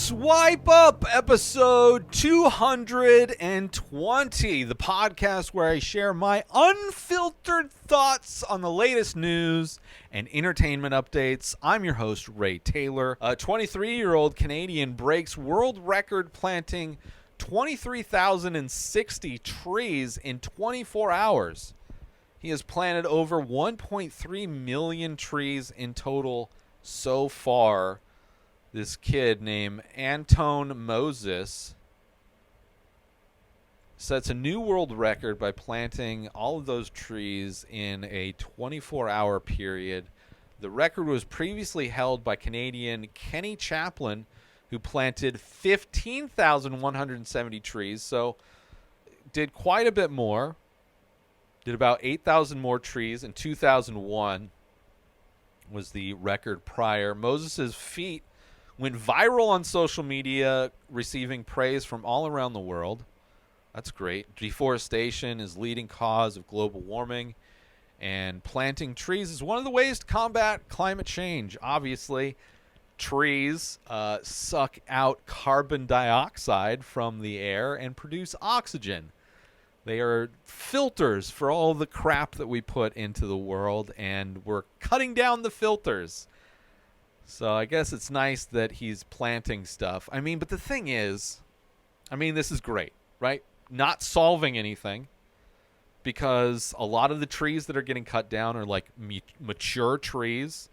Swipe Up, episode 220, the podcast where I share my unfiltered thoughts on the latest news and entertainment updates. I'm your host, Ray Taylor. A 23-year-old Canadian breaks world record planting 23,060 trees in 24 hours. He has planted over 1.3 million trees in total so far. This kid named Antoine Moses sets a new world record by planting all of those trees in a 24-hour period. The record was previously held by Canadian Kenny Chaplin, who planted 15,170 trees, so did quite a bit more. Did about 8,000 more trees in 2001 was the record prior. Moses's feat went viral on social media, receiving praise from all around the world. That's great. Deforestation is leading cause of global warming, and planting trees is one of the ways to combat climate change. Obviously, trees suck out carbon dioxide from the air and produce oxygen. They are filters for all the crap that we put into the world, and we're cutting down the filters. So I guess it's nice that he's planting stuff. I mean, but the thing is, this is great, right? Not solving anything, because a lot of the trees that are getting cut down are like mature trees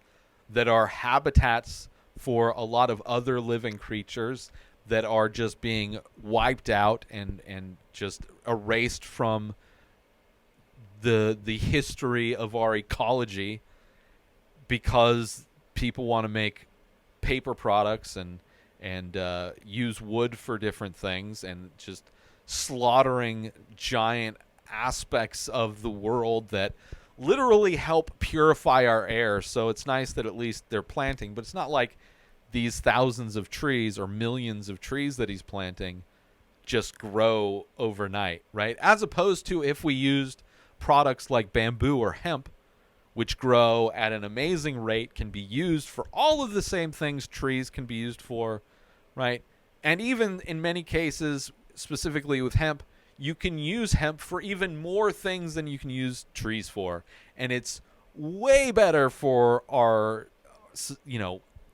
that are habitats for a lot of other living creatures that are just being wiped out and just erased from the history of our ecology because people want to make paper products and use wood for different things, and just slaughtering giant aspects of the world that literally help purify our air. So it's nice that at least they're planting, but it's not like these thousands of trees or millions of trees that he's planting just grow overnight, right? As opposed to if we used products like bamboo or hemp, which grow at an amazing rate, can be used for all of the same things trees can be used for, right? And even in many cases, specifically with hemp, you can use hemp for even more things than you can use trees for. And it's way better for our,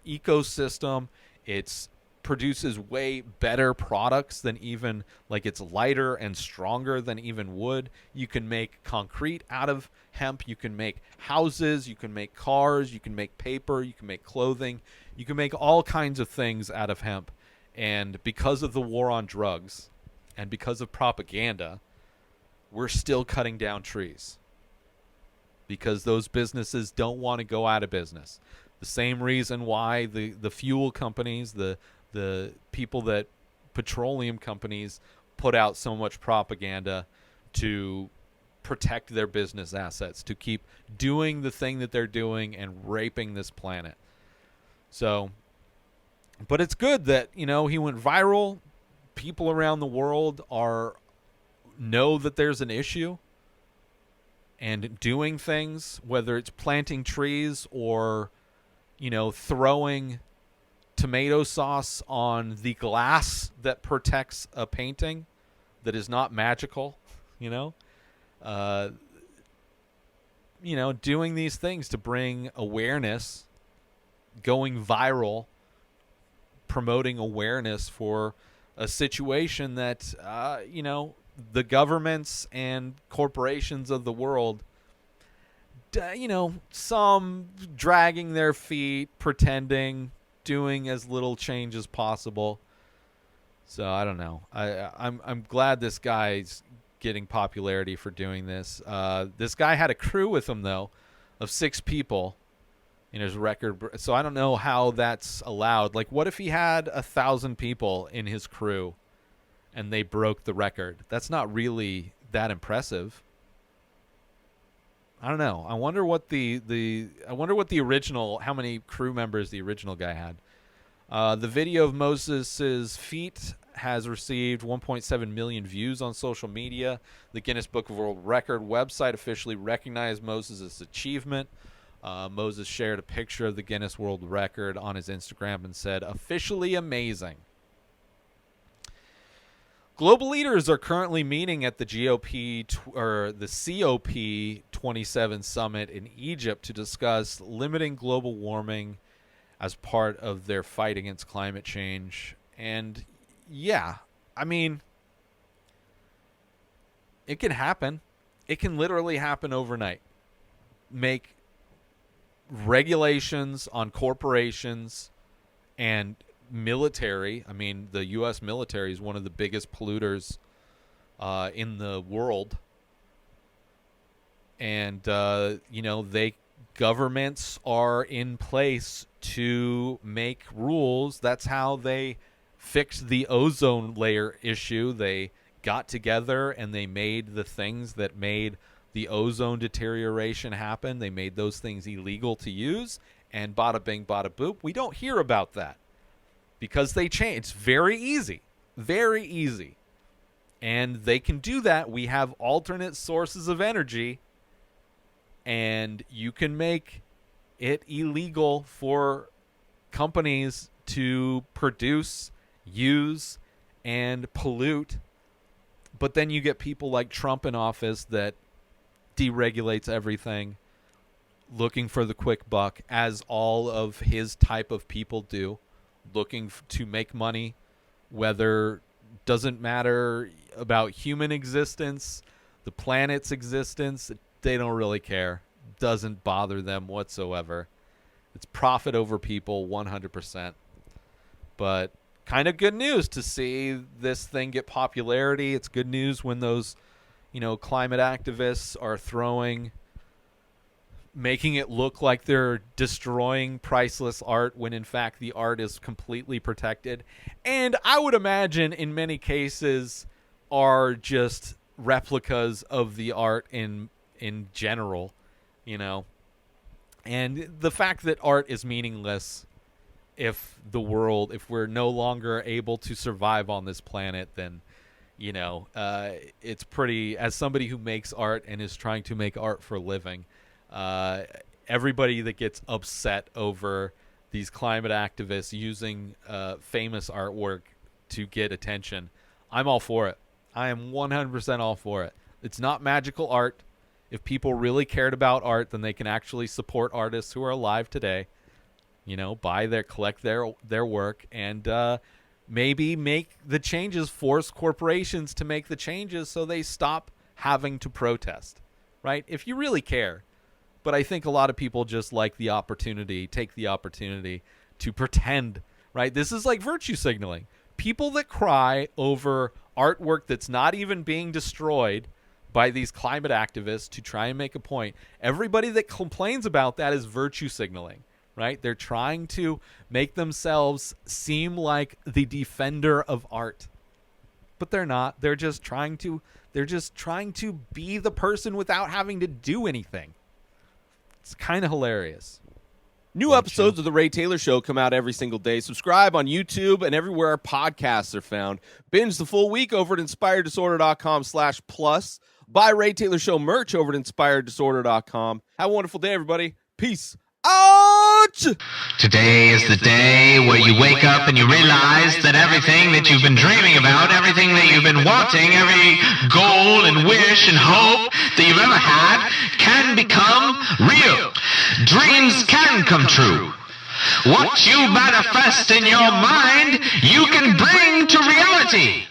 ecosystem. It produces way better products than even, like, it's lighter and stronger than even wood. You can make concrete out of hemp. You can make houses. You can make cars. You can make paper. You can make clothing. You can make all kinds of things out of hemp. And because of the war on drugs and because of propaganda, we're still cutting down trees because those businesses don't want to go out of business. The same reason why the fuel companies, the people that petroleum companies put out so much propaganda to protect their business assets, to keep doing the thing that they're doing and raping this planet. So, but it's good that, he went viral. People around the world know that there's an issue and doing things, whether it's planting trees or, throwing tomato sauce on the glass that protects a painting that is not magical, doing these things to bring awareness, going viral, promoting awareness for a situation that, the governments and corporations of the world, some dragging their feet, pretending, doing as little change as possible. So I don't know. I'm glad this guy's getting popularity for doing this. This guy had a crew with him, though, of 6 people in his record. So I don't know how that's allowed. Like, what if he had 1,000 people in his crew and they broke the record? That's not really that impressive. I don't know. I wonder what the original, how many crew members the original guy had. The video of Moses's feat has received 1.7 million views on social media. The Guinness Book of World Record website officially recognized Moses' achievement. Moses shared a picture of the Guinness World Record on his Instagram and said, "Officially amazing." Global leaders are currently meeting at the the COP27 summit in Egypt to discuss limiting global warming as part of their fight against climate change. And yeah, I mean, it can happen. It can literally happen overnight. Make regulations on corporations and military. I mean, the U.S. military is one of the biggest polluters in the world. And, governments are in place to make rules. That's how they fixed the ozone layer issue. They got together and they made the things that made the ozone deterioration happen. They made those things illegal to use, and bada bing, bada boop. We don't hear about that because they change. It's very easy, very easy. And they can do that. We have alternate sources of energy, and you can make it illegal for companies to produce, use, and pollute. But then you get people like Trump in office that deregulates everything, looking for the quick buck, as all of his type of people do, looking to make money, whether doesn't matter about human existence, the planet's existence. They don't really care. Doesn't bother them whatsoever. It's profit over people 100%. But kind of good news to see this thing get popularity. It's good news when those, climate activists are making it look like they're destroying priceless art when in fact the art is completely protected. And I would imagine in many cases are just replicas of the art in general, And the fact that art is meaningless if we're no longer able to survive on this planet, then it's pretty, as somebody who makes art and is trying to make art for a living, everybody that gets upset over these climate activists using famous artwork to get attention, I'm all for it. I am 100% all for it. It's not magical art. If people really cared about art, then they can actually support artists who are alive today, collect their work, and maybe make the changes, force corporations to make the changes so they stop having to protest, right? If you really care. But I think a lot of people just take the opportunity to pretend, right? This is like virtue signaling. People that cry over artwork that's not even being destroyed by these climate activists to try and make a point. Everybody that complains about that is virtue signaling, right? They're trying to make themselves seem like the defender of art. But they're not. They're just trying to be the person without having to do anything. It's kind of hilarious. New episodes of The Ray Taylor Show come out every single day. Subscribe on YouTube and everywhere our podcasts are found. Binge the full week over at inspireddisorder.com/plus. Buy Ray Taylor Show merch over at inspireddisorder.com. Have a wonderful day, everybody. Peace out! Today is the day where you wake up and you realize that everything that you've been dreaming about, everything that you've been wanting, every goal and wish and hope that you've ever had can become real. Dreams can come true. What you manifest in your mind, you can bring to reality.